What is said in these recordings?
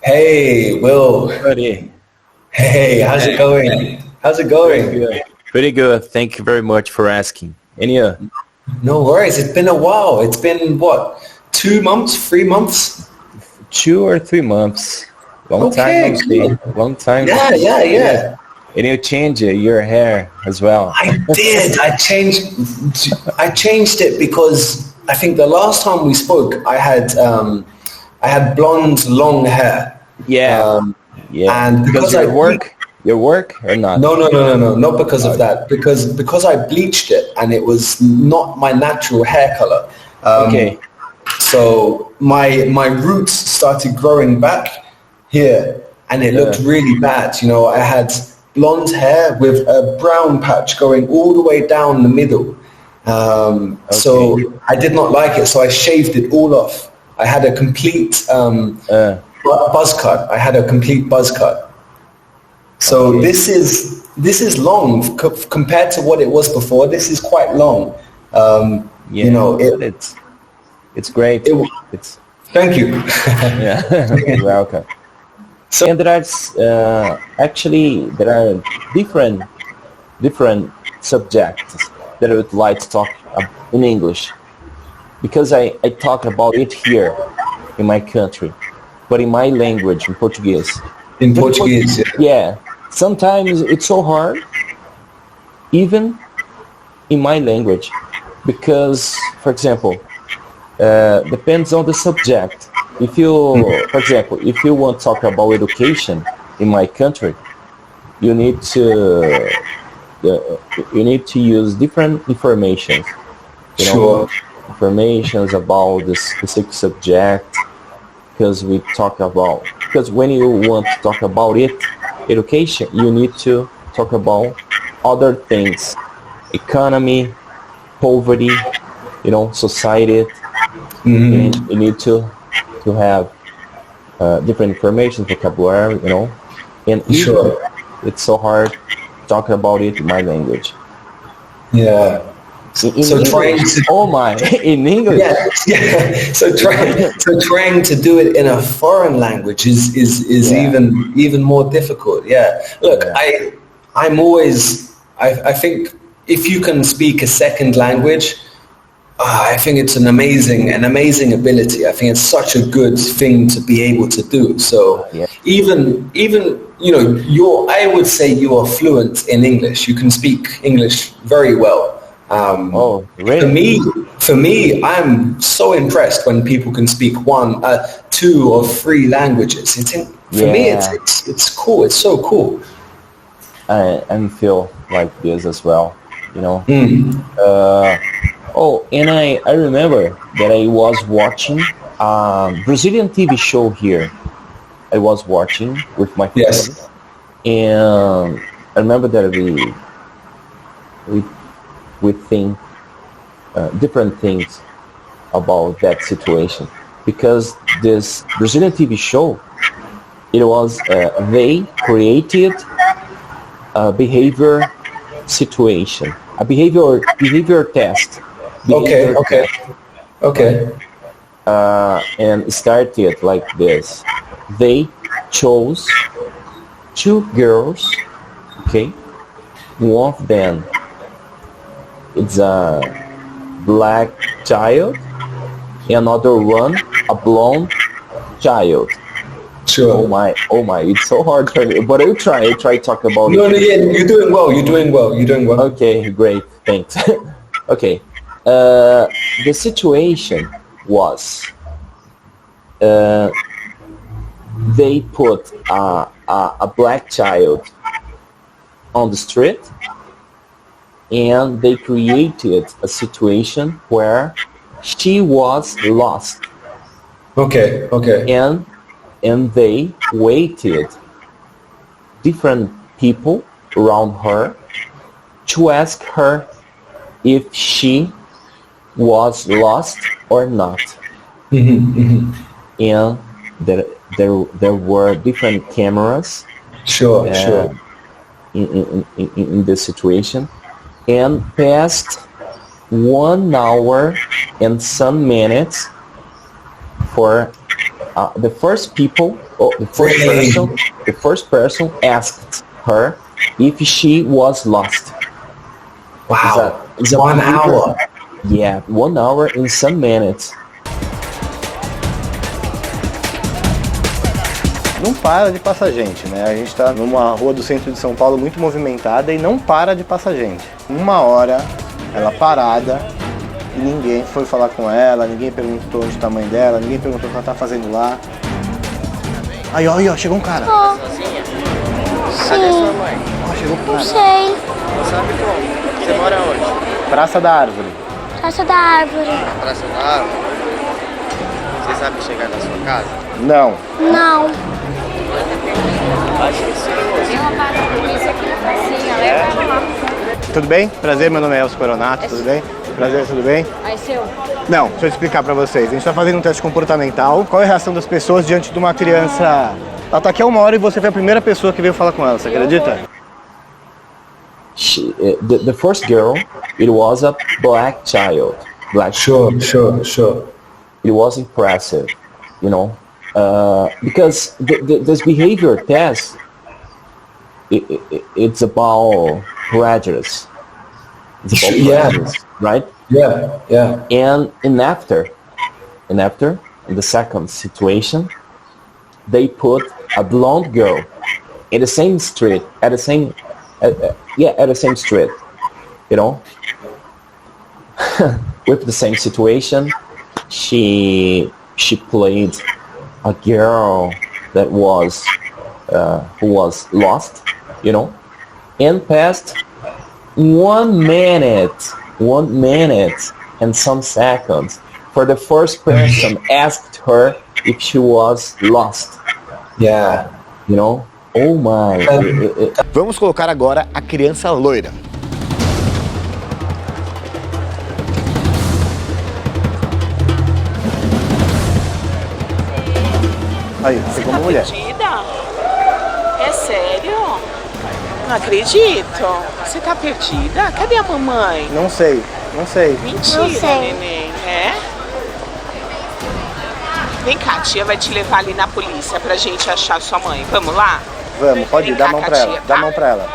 Hey, Will. Buddy, Hey, how's it going? How's it pretty going? good. Pretty good. Thank you very much for asking. And you? No worries. It's been a while. It's been what? 2 months? 3 months? 2 or 3 months. Long time Okay, no see. cool. Long time no Yeah, see. yeah, And you, yeah. and you change your hair as well. I did. I changed it because I think the last time we spoke, I had blonde, long hair. Yeah, Um, yeah. and Because because I your work or not? No, no, no, no, no, not because of Uh, that. Because I bleached it and it was not my natural hair color. Um, okay, so my roots started growing back here, and it looked yeah, really bad. I had blonde hair with a brown patch going all the way down the middle. So okay. I did not like it, so I shaved it all off. I had a complete Uh, buzz cut. I had a complete buzz cut. So okay. this is long compared to what it was before. This is quite long. You Yeah, know, but it's great. it. It's Thank you. yeah. You're welcome. So And there are different subjects that I would like to talk in English because I talk about it here in my country, but in my language, in Portuguese. in But Portuguese, yeah. yeah, sometimes it's so hard, even in my language, because, for example, depends on the subject. If you, for example, if you want to talk about education in my country, you need to use different information, you know, Sure, informations about the specific subject, because when you want to talk about education, you need to talk about other things, economy, poverty, society, and you need to have different information, vocabulary, and even sure. it's so hard talking about it in my language. Yeah. In So trying English, to oh my, in English, yeah, yeah. So trying to do it in a foreign language is yeah, even more difficult. Yeah. Look, yeah, I think if you can speak a second language, I think it's an amazing ability. I think it's such a good thing to be able to do. So yeah. even I would say you are fluent in English. You can speak English very well. Oh, For really? me, for me, I'm so impressed when people can speak one, two, or three languages. For me, Yeah, it's cool. It's so cool. I feel like this as well, you know. Mm. Uh, oh, and I remember that I was watching a Brazilian TV show here. I was watching with my family, Yes. and I remember that we we think different things about that situation because this Brazilian TV show, it was they created a behavior situation, a behavior test, Okay. behavior Okay. test, Okay. and started like this. They chose two girls. Okay, one of them it's a black child, and another one a blonde child. Sure. Oh my, it's so hard for me, but I try to talk about it No, no, in yeah, you're doing well. You're doing well. You're doing well. Okay, great, thanks. Okay, the situation was uh, they put a black child on the street, and they created a situation where she was lost, Okay. Okay. and they waited different people around her to ask her if she was lost or not. And there were different cameras Sure. uh, Sure. in this situation, and past 1 hour and some minutes for the first people Oh, the first person asked her if she was lost. Wow. It's a 1 hour. Yeah, 1 hour and some minutes. Não para de passar gente, né? A gente está numa rua do centro de São Paulo muito movimentada e não para de passar gente. 1 hora, ela parada, e ninguém foi falar com ela, ninguém perguntou onde está a mãe dela, ninguém perguntou o que ela está fazendo lá. Aí, ó, chegou um cara. Oh. Cadê sua mãe? Ó, chegou um cara. Não sei. Não sabe como? Você mora onde? Praça da Árvore. Praça da Árvore. Praça da Árvore? Você sabe chegar na sua casa? Não. Não. Acho que sim. Tem uma vaga de polícia aqui na pracinha, leva lá. Tudo bem? Prazer, meu nome é Elcio Coronato, tudo bem? Prazer, tudo bem? Aí, seu. Não, deixa eu explicar pra vocês. A gente tá fazendo um teste comportamental. Qual é a reação das pessoas diante de uma criança? Ela tá aqui há 1 hora e você foi a primeira pessoa que veio falar com ela, você acredita? The first girl, it was a black child. Sure. It was impressive, you know, because this behavior test, it's about prejudice. It's about prejudice, right? Yeah. And after, in the second situation, they put a blonde girl in the same street, at the same street, you know, with the same situation. She played a girl that was who was lost, you know, and passed 1 minute and some seconds for the first person asked her if she was lost. Yeah. You know? Oh my. Vamos colocar agora a criança loira. Aí, pegou uma mulher. Perdida? É sério? Não acredito. Você tá perdida? Cadê a mamãe? Não sei. Mentira, Não sei. neném. É? Vem cá, a tia vai te levar ali na polícia pra gente achar sua mãe. Vamos lá? Vamos, pode ir, dá a mão pra ela. Dá a mão pra ela.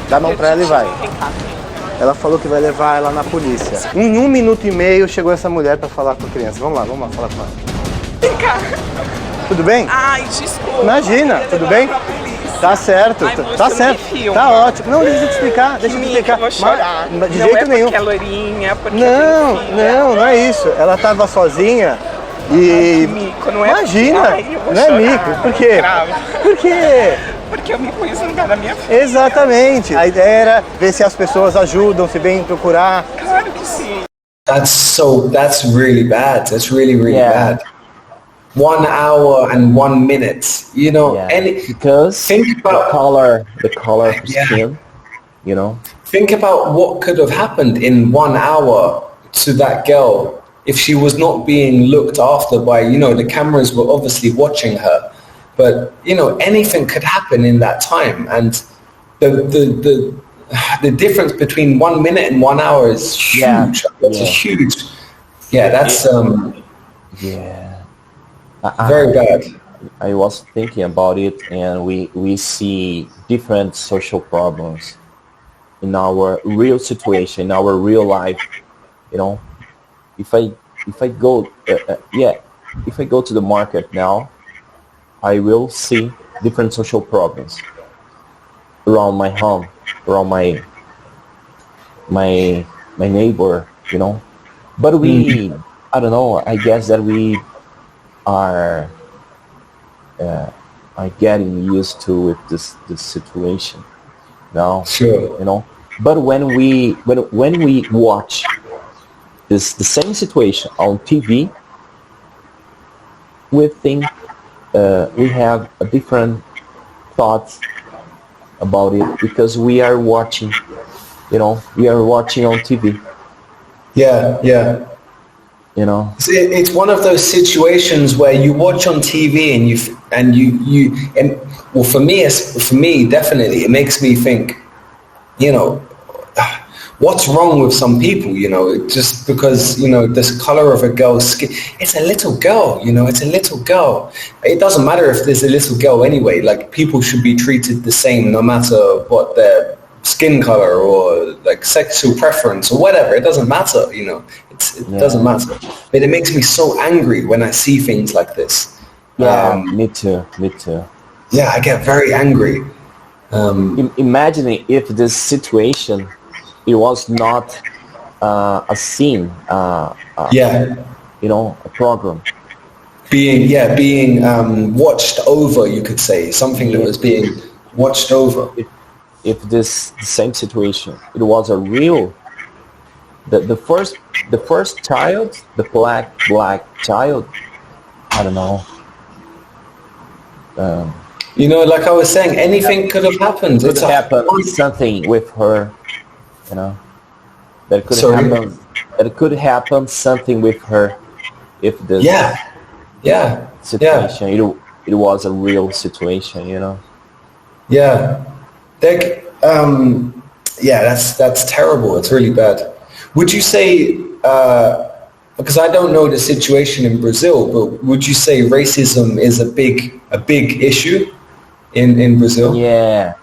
Dá a mão pra ela e vai. Vem cá. Ela falou que vai levar ela na polícia. Em 1 minuto e meio chegou essa mulher pra falar com a criança. Vamos lá falar com ela. Vem cá. Tudo bem? Ai, desculpa. Imagina, tudo bem? Tá certo, Ai, moça, tá não certo. me filma. Tá ótimo. Não, deixa eu te explicar, deixa eu te explicar. Eu vou chorar. De Não jeito é nenhum. porque é loirinha, porque Não é isso. Ela tava sozinha e... Mico, não é? Imagina, Ai, eu vou não é chorar. mico. Por quê? Grave. Por quê? Porque eu me pus no lugar da minha filha. Exatamente. A ideia era ver se as pessoas ajudam, se vêm procurar. Claro que sim. That's really bad. That's really Yeah. bad. 1 hour and 1 minute. You know, Because think about the color of Yeah. skin, you know. think about what could have happened in 1 hour to that girl if she was not being looked after by, you know, the cameras were obviously watching her, but you know, anything could happen in that time, and the difference between 1 minute and 1 hour is huge. Yeah. That's a huge. Yeah, that's very bad. I was thinking about it, and we see different social problems in our real situation, in our real life. You know, if I go to the market now, I will see different social problems around my home, around my neighbor. You know, but I don't know. I guess that we are getting used to with this situation now. Sure. You know, but when we watch the same situation on TV, we think we have a different thoughts about it because we are watching. You know, we are watching on TV. Yeah. You know, It's one of those situations where you watch on TV and for me definitely it makes me think, you know, what's wrong with some people, just because, this color of a girl's skin, it's a little girl, it's a little girl. It doesn't matter if there's a little girl anyway, like people should be treated the same no matter what their skin color or like sexual preference or whatever. It doesn't matter, it doesn't matter. But it makes me so angry when I see things like this. Yeah, me too. Yeah, I get very angry. Imagine if this situation, it was not a scene, a program. Being watched over, you could say, something that was being watched over. If this same situation, it was a real, the first child, the black child, I don't know. Like I was saying, anything could have happened. Could happen something with her, that could happen. It could happen something with her if this situation. It was a real situation, Yeah. That's terrible. It's really bad. Would you say, because I don't know the situation in Brazil, but would you say racism is a big issue in Brazil? Yeah.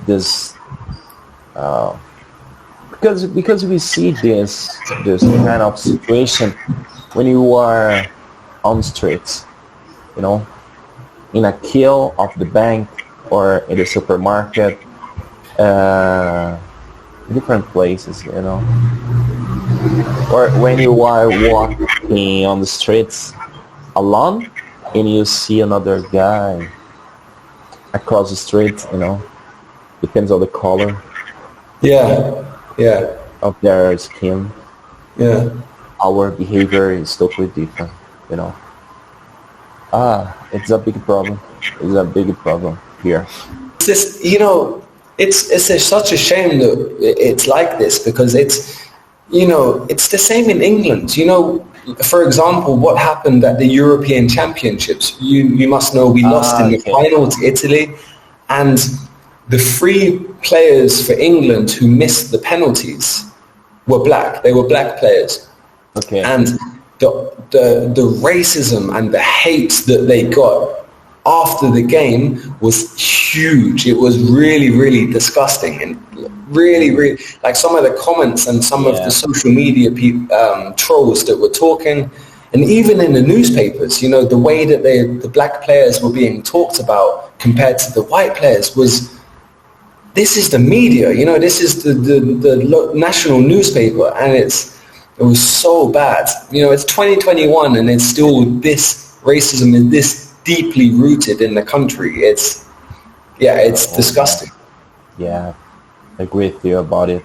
This because we see this kind of situation when you are on the streets, in a queue of the bank or in the supermarket, different places, or when you are walking on the streets alone and you see another guy across the street, depends on the color of their skin. Yeah. Our behavior is totally different, it's a big problem. It's a big problem here. It's just, it's such a shame that it's like this, because it's the same in England. For example, what happened at the European Championships, you must know we lost in the final to Italy, and the 3 players for England who missed the penalties were black. They were black players. Okay. And the racism and the hate that they got after the game was huge. It was really, really disgusting, and really, really, like some of the comments and some of the social media trolls that were talking, and even in the newspapers, the way that the black players were being talked about compared to the white players was, this is the media, this is the national newspaper, and it was so bad. It's 2021 and it's still this racism is this deeply rooted in the country. It's disgusting. Yeah, I agree with you about it.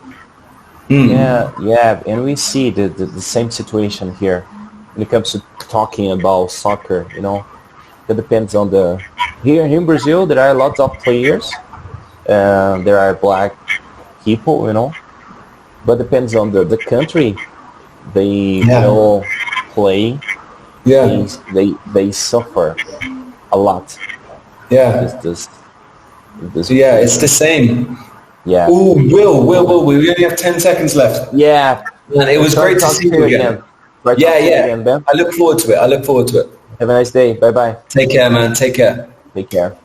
Yeah, and we see the same situation here when it comes to talking about soccer. It depends on here in Brazil there are lots of players. There are black people, but depends on the country. They will play. Yeah. They suffer a lot. Yeah. This it's the same. Yeah. Ooh, Will, we only have 10 seconds left. Yeah. And it was great to see you again. Again, Ben. I look forward to it. Have a nice day. Bye-bye. Take care, man. Take care. Take care.